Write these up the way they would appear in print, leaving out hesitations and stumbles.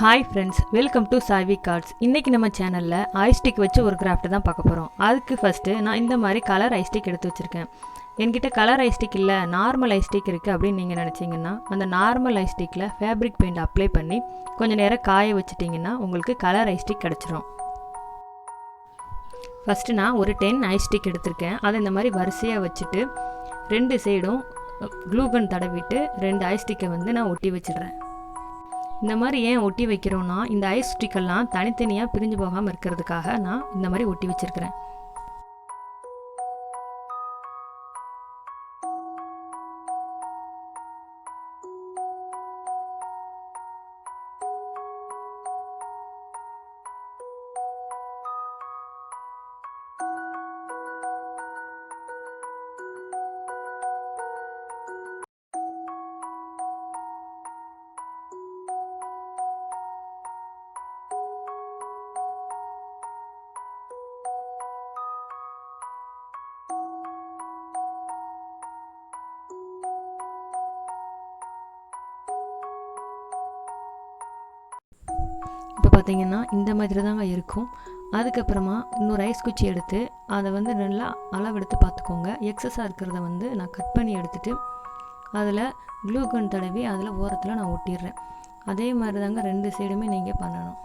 Hi friends, welcome to Saivi cards. இன்றைக்கி நம்ம சேனலில் ஐஸ்டிக் வச்சு ஒரு கிராஃப்ட் தான் பார்க்க போகிறோம். அதுக்கு ஃபஸ்ட்டு நான் இந்த மாதிரி கலர் ஐஸ்டிக் எடுத்து வச்சுருக்கேன். என்கிட்ட கலர் ஐஸ்டிக் இல்லை, நார்மல் ஐஸ்டிக் இருக்குது அப்படின்னு நீங்கள் நினச்சிங்கன்னா அந்த நார்மல் ஐஸ்டிக்கில் ஃபேப்ரிக் பெயிண்ட் அப்ளை பண்ணி கொஞ்சம் நேரம் காய வச்சிட்டிங்கன்னா உங்களுக்கு கலர் ஐஸ்டிக் கிடச்சிரும். ஃபஸ்ட்டு நான் ஒரு 10 ஐஸ்டிக் எடுத்திருக்கேன். அதை இந்த மாதிரி வரிசையாக வச்சுட்டு 2 சைடும் க்ளூகன் தடவிட்டு 2 ஐஸ்டிக்கை நான் ஒட்டி வச்சிடுறேன். இந்த மாதிரி ஏன் ஒட்டி வைக்கிறோன்னா, இந்த ஐஸ் ஸ்டிக்கெல்லாம் தனித்தனியாக பிரிஞ்சு போகாமல் இருக்கிறதுக்காக நான் இந்த மாதிரி ஒட்டி வச்சுருக்கிறேன். இப்போ பார்த்தீங்கன்னா இந்த மாதிரி தாங்க இருக்கும். அதுக்கப்புறமா இன்னொரு ஐஸ் குச்சி எடுத்து அதை நல்லா அளவெடுத்து பார்த்துக்கோங்க. எக்ஸஸாக இருக்கிறத நான் கட் பண்ணி எடுத்துகிட்டு அதில் க்ளூகன் தடவி அதில் ஓரத்தில் நான் ஒட்டிடுறேன். அதே மாதிரி தாங்க 2 சைடுமே நீங்கள் பண்ணணும்.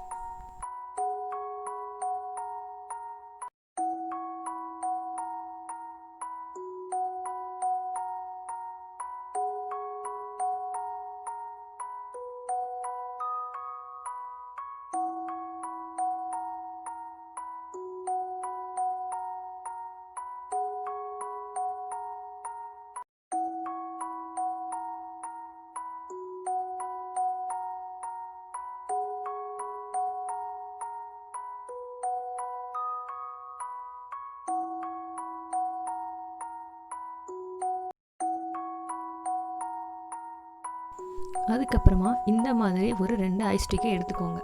அதுக்கப்புறமா இந்த மாதிரி ஒரு 2 ஐஸ்டிக்கை எடுத்துக்கோங்க.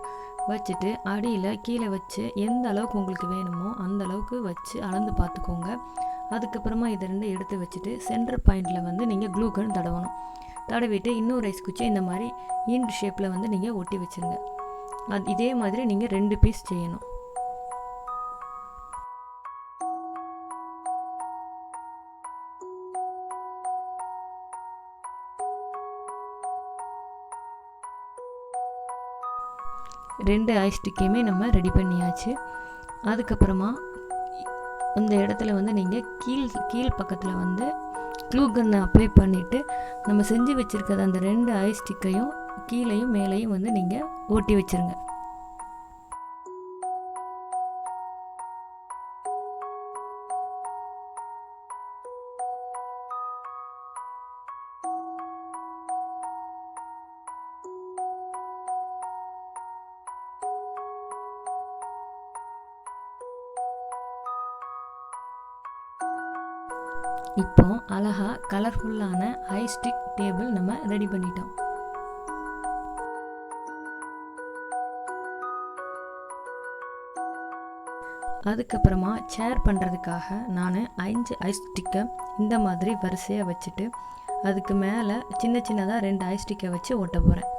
வச்சுட்டு அடியில் கீழே வச்சு எந்த அளவுக்கு உங்களுக்கு வேணுமோ அந்த அளவுக்கு வச்சு அளந்து பார்த்துக்கோங்க. அதுக்கப்புறமா இதை 2 எடுத்து வச்சுட்டு சென்டர் பாயிண்டில் நீங்கள் க்ளூகன் தடவணும். தடவிட்டு இன்னொரு ஐஸ் குச்சி இந்த மாதிரி ஈண்ட் ஷேப்பில் நீங்கள் ஒட்டி வச்சுருங்க. இதே மாதிரி நீங்கள் 2 பீஸ் செய்யணும். ரெண்டு ஐஸ்டிக்கையுமே நம்ம ரெடி பண்ணியாச்சு. அதுக்கப்புறமா இந்த இடத்துல நீங்கள் கீழ் பக்கத்தில் க்ளூகன்னை அப்ளை பண்ணிவிட்டு நம்ம செஞ்சு வச்சுருக்கிற அந்த 2 ஐஸ்டிக்கையும் கீழேயும் மேலேயும் நீங்கள் ஓட்டி வச்சுருங்க. இப்போ அழகா கலர்ஃபுல்லான ஐஸ்டிக் டேபிள் நம்ம ரெடி பண்ணிட்டோம். அதுக்கப்புறமா சேர் பண்ணுறதுக்காக நான் 5 ஐஸ்டிக்கை இந்த மாதிரி வரிசையாக வச்சுட்டு அதுக்கு மேலே சின்ன சின்னதாக 2 ஐஸ்டிக்கை வச்சு ஒட்ட போகிறேன்.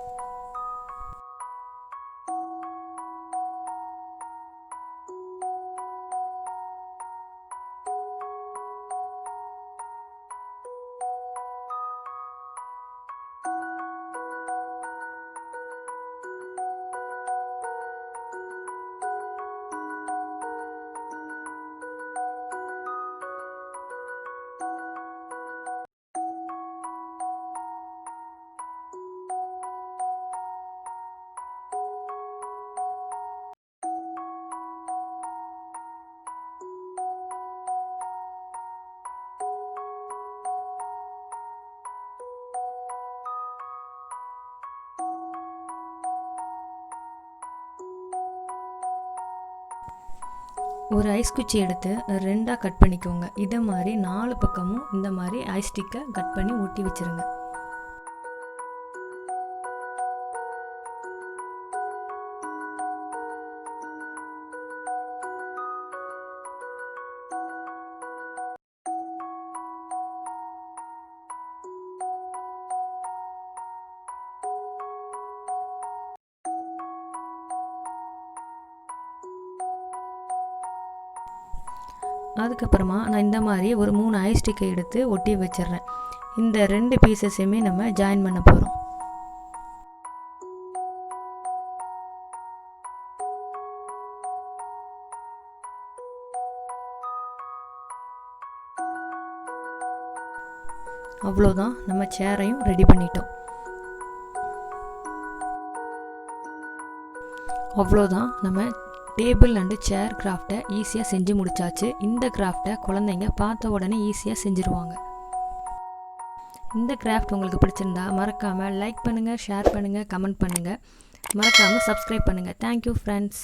ஒரு ஐஸ் குச்சி எடுத்து 2ஆக கட் பண்ணிக்கோங்க. இதை மாதிரி 4 பக்கமும் இந்த மாதிரி ஐஸ்டிக்கை கட் பண்ணி ஒட்டி வச்சுருங்க. அதுக்கப்புறமா நான் இந்த மாதிரி ஒரு 3 ஐஸ் ஸ்டிக்கை எடுத்து ஒட்டி வச்சிடுறேன். இந்த 2 பீசஸையுமே நம்ம ஜாயின் பண்ண போகிறோம். அவ்வளோதான், நம்ம சேரையும் ரெடி பண்ணிட்டோம். அவ்வளோதான், நம்ம டேபிள் அண்டு சேர் கிராஃப்டை ஈஸியாக செஞ்சு முடிச்சாச்சு. இந்த கிராஃப்டை குழந்தைங்க பார்த்த உடனே ஈஸியாக செஞ்சுருவாங்க. இந்த கிராஃப்ட் உங்களுக்கு பிடிச்சிருந்தா மறக்காமல் லைக் பண்ணுங்கள், ஷேர் பண்ணுங்கள், கமெண்ட் பண்ணுங்கள். மறக்காமல் சப்ஸ்கிரைப் பண்ணுங்கள். Thank you friends.